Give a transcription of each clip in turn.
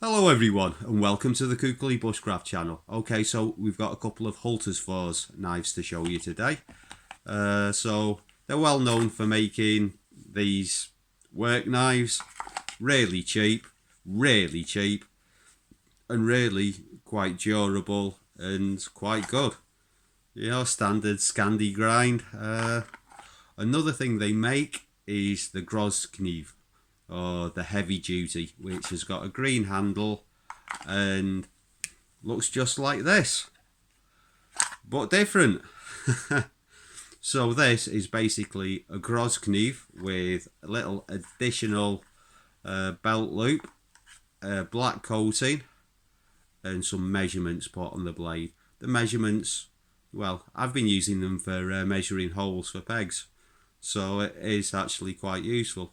Hello everyone and welcome to the Kukli Bushcraft channel. Okay, so we've got a couple of Hultasfors knives to show you today. So they're well known for making these work knives really cheap, and really quite durable and quite good. You know, standard Scandi grind. Another thing they make is the Groskniv, or the heavy duty, which has got a green handle and looks just like this, but different. So this is basically a Groskniv with a little additional belt loop, black coating, and some measurements put on the blade. The measurements, well, I've been using them for measuring holes for pegs, so it is actually quite useful.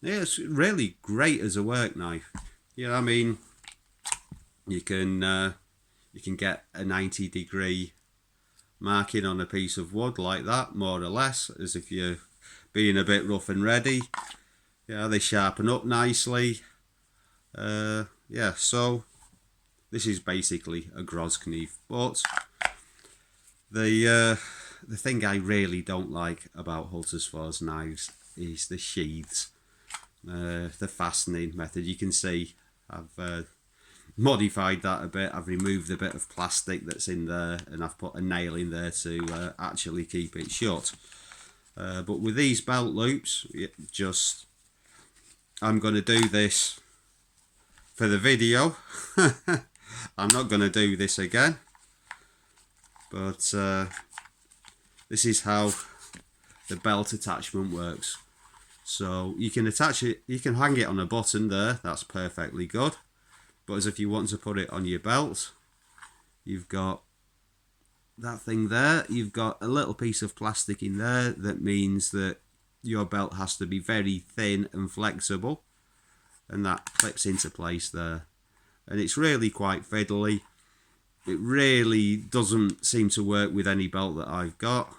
Yeah, it's really great as a work knife. You know, I mean, you can get a 90-degree marking on a piece of wood like that, more or less, as if you're being a bit rough and ready. Yeah, they sharpen up nicely. Yeah, so this is basically a Groskniv, but the thing I really don't like about Hultasfors knives is the sheaths. The fastening method. You can see I've modified that a bit. I've removed the bit of plastic that's in there and I've put a nail in there to actually keep it shut. But with these belt loops, I'm going to do this for the video. I'm not going to do this again, but this is how the belt attachment works. So you can attach it, you can hang it on a button there, that's perfectly good. But as if you want to put it on your belt, you've got that thing there, you've got a little piece of plastic in there that means that your belt has to be very thin and flexible, and that clips into place there. And it's really quite fiddly. It really doesn't seem to work with any belt that I've got.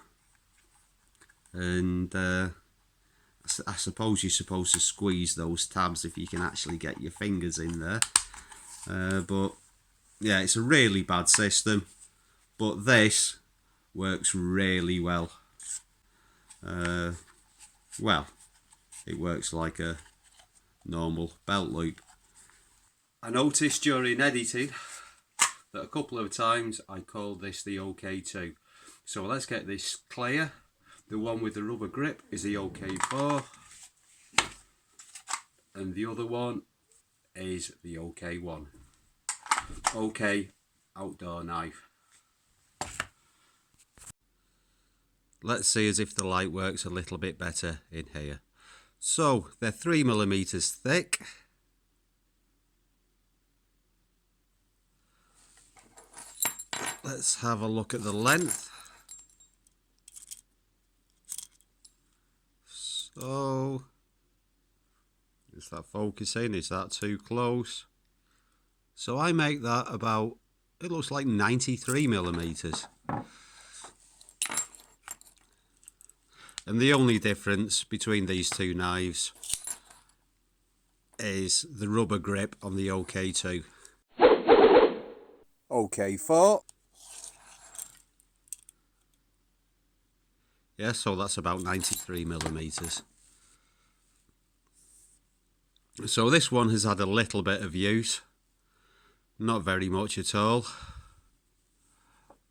And I suppose you're supposed to squeeze those tabs if you can actually get your fingers in there. But yeah, it's a really bad system. But this works really well. Well, it works like a normal belt loop. I noticed during editing that a couple of times I called this the OK2. So let's get this clear. The one with the rubber grip is the OK4, and the other one is the OK1. OK outdoor knife. Let's see as if the light works a little bit better in here. So they're 3mm thick. Let's have a look at the length. So, is that focusing? Is that too close? So I make that about, it looks like 93mm. And the only difference between these two knives is the rubber grip on the OK2. OK4. Yeah, so that's about 93mm. So this one has had a little bit of use, not very much at all.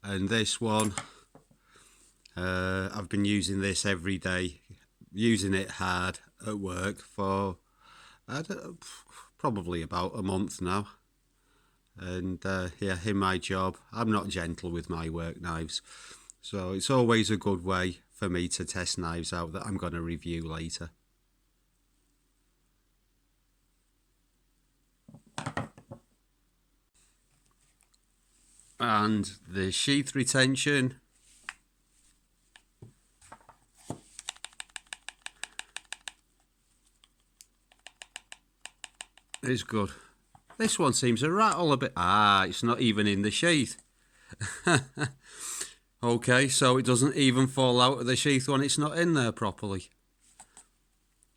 And this one, I've been using this every day, using it hard at work for probably about a month now. And yeah, in my job, I'm not gentle with my work knives. So it's always a good way for me to test knives out that I'm going to review later. And the sheath retention is good. This one seems to rattle a bit. Ah, it's not even in the sheath. Okay, so it doesn't even fall out of the sheath when it's not in there properly.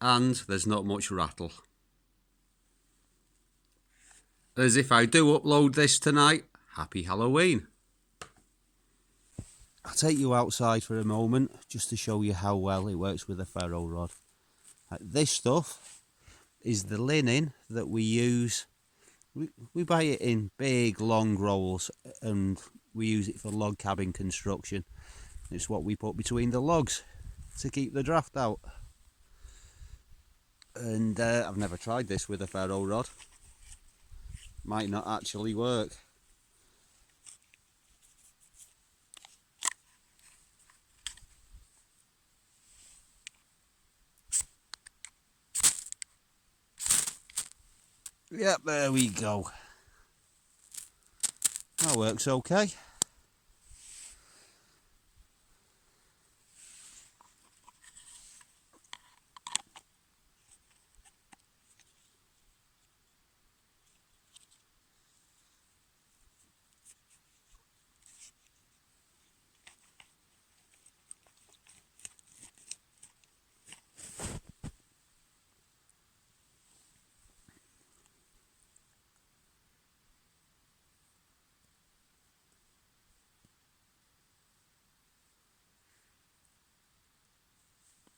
And there's not much rattle. as if I do upload this tonight, happy Halloween. I'll take you outside for a moment just to show you how well it works with a ferro rod. This stuff is the linen that we use. We buy it in big long rolls and we use it for log cabin construction. It's what we put between the logs to keep the draft out. And I've never tried this with a ferro rod. Might not actually work. Yep, there we go. That works okay.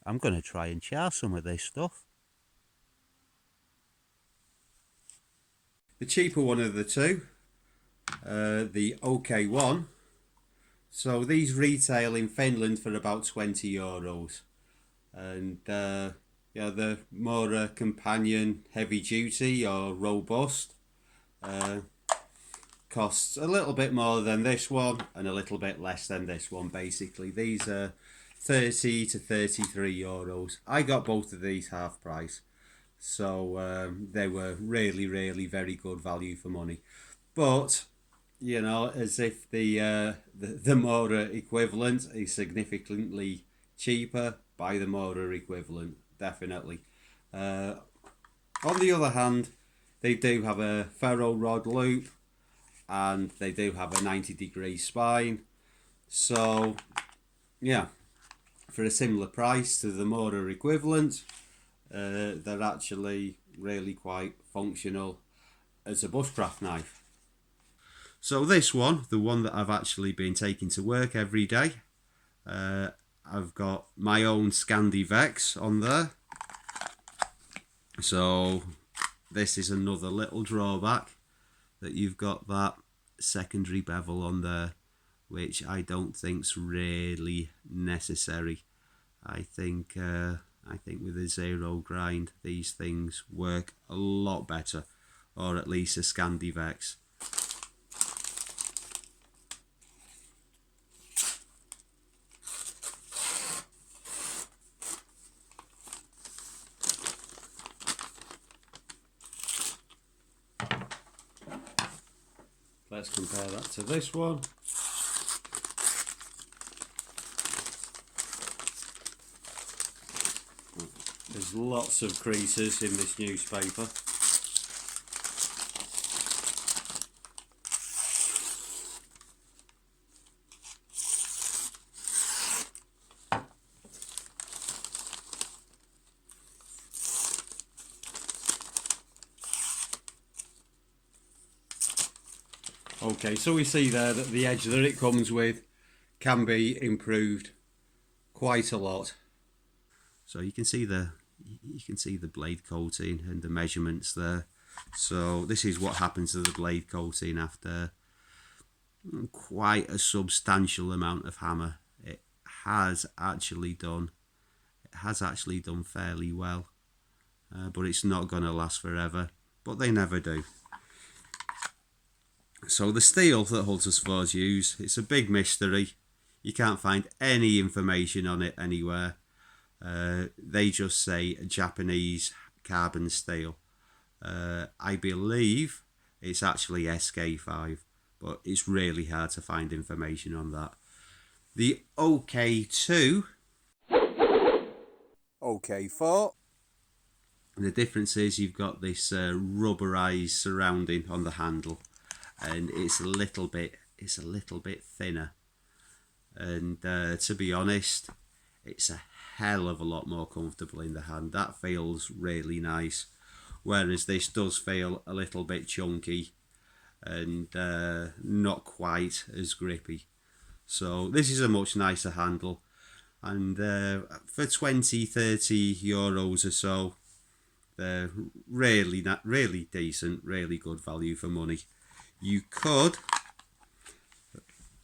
I'm going to try and char some of this stuff. The cheaper one of the two, the OK one. So these retail in Finland for about €20. And yeah, the more companion heavy duty or robust costs a little bit more than this one and a little bit less than this one. Basically these are 30 to €33. I got both of these half price, so they were really very good value for money. But you know, as if the Mora equivalent is significantly cheaper, buy the Mora equivalent, definitely. On the other hand, they do have a ferro rod loop and they do have a 90-degree spine. So, yeah, for a similar price to the Mora equivalent, they're actually really quite functional as a bushcraft knife. So this one, the one that I've actually been taking to work every day, I've got my own Scandi Vex on there. So this is another little drawback, that you've got that secondary bevel on there, which I don't think's really necessary. I think with a zero grind, these things work a lot better, or at least a Scandi Vex. Let's compare that to this one. There's lots of creases in this newspaper. Okay, so we see there that the edge that it comes with can be improved quite a lot. So you can see the blade coating and the measurements there. So this is what happens to the blade coating after quite a substantial amount of hammer. It has actually done fairly well, but it's not going to last forever. But they never do. So the steel that Hultasfors use, it's a big mystery. You can't find any information on it anywhere. They just say Japanese carbon steel. I believe it's actually SK5, but it's really hard to find information on that. The OK2, OK4. The difference is you've got this rubberized surrounding on the handle, and it's a little bit thinner. And to be honest, it's a hell of a lot more comfortable in the hand. That feels really nice. whereas this does feel a little bit chunky and not quite as grippy. So this is a much nicer handle, and for 20-30 euros or so, they're really decent, really good value for money. You could,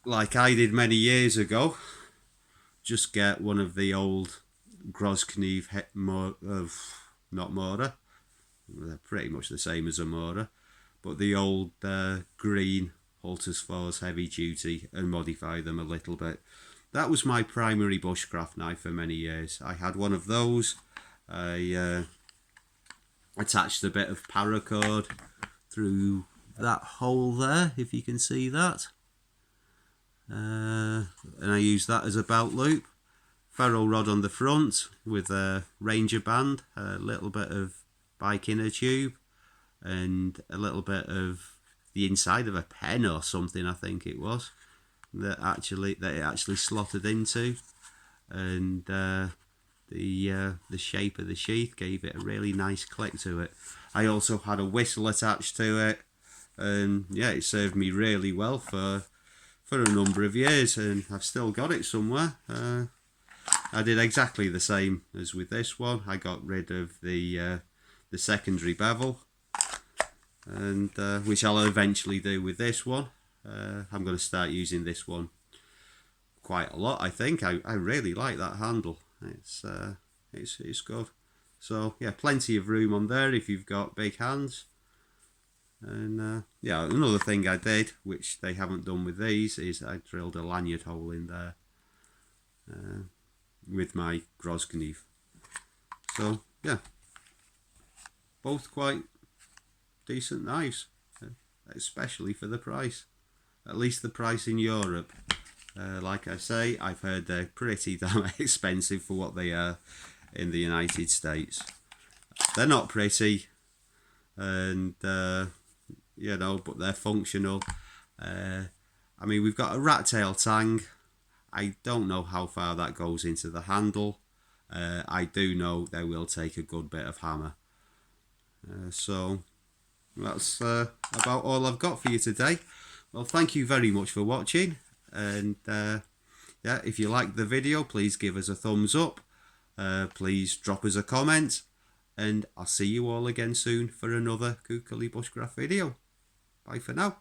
like I did many years ago, just get one of the old Groskniv not Mora, they're pretty much the same as a Mora, but the old green Hultasfors heavy duty, and modify them a little bit. That was my primary bushcraft knife for many years. I had one of those. I attached a bit of paracord through that hole there, if you can see that, and I used that as a belt loop. Ferro rod on the front with a Ranger band, a little bit of bike inner tube, and a little bit of the inside of a pen or something, I think it was, that it actually slotted into, and the shape of the sheath gave it a really nice click to it. I also had a whistle attached to it, and yeah, it served me really well for a number of years, and I've still got it somewhere. I did exactly the same as with this one. I got rid of the secondary bevel, and which I'll eventually do with this one. I'm going to start using this one quite a lot, I think. I really like that handle. It's good. So yeah, plenty of room on there if you've got big hands. And yeah, another thing I did, which they haven't done with these, is I drilled a lanyard hole in there with my Groskniv. So yeah, both quite decent knives, especially for the price. At least the price in Europe. Like I say, I've heard they're pretty damn expensive for what they are in the United States. They're not pretty, and you know, but they're functional. I mean, we've got a rat tail tang. I don't know how far that goes into the handle. I do know they will take a good bit of hammer. So that's about all I've got for you today. Well, thank you very much for watching, and yeah, if you liked the video, please give us a thumbs up, please drop us a comment, and I'll see you all again soon for another Kukuli Bushcraft video. Bye for now.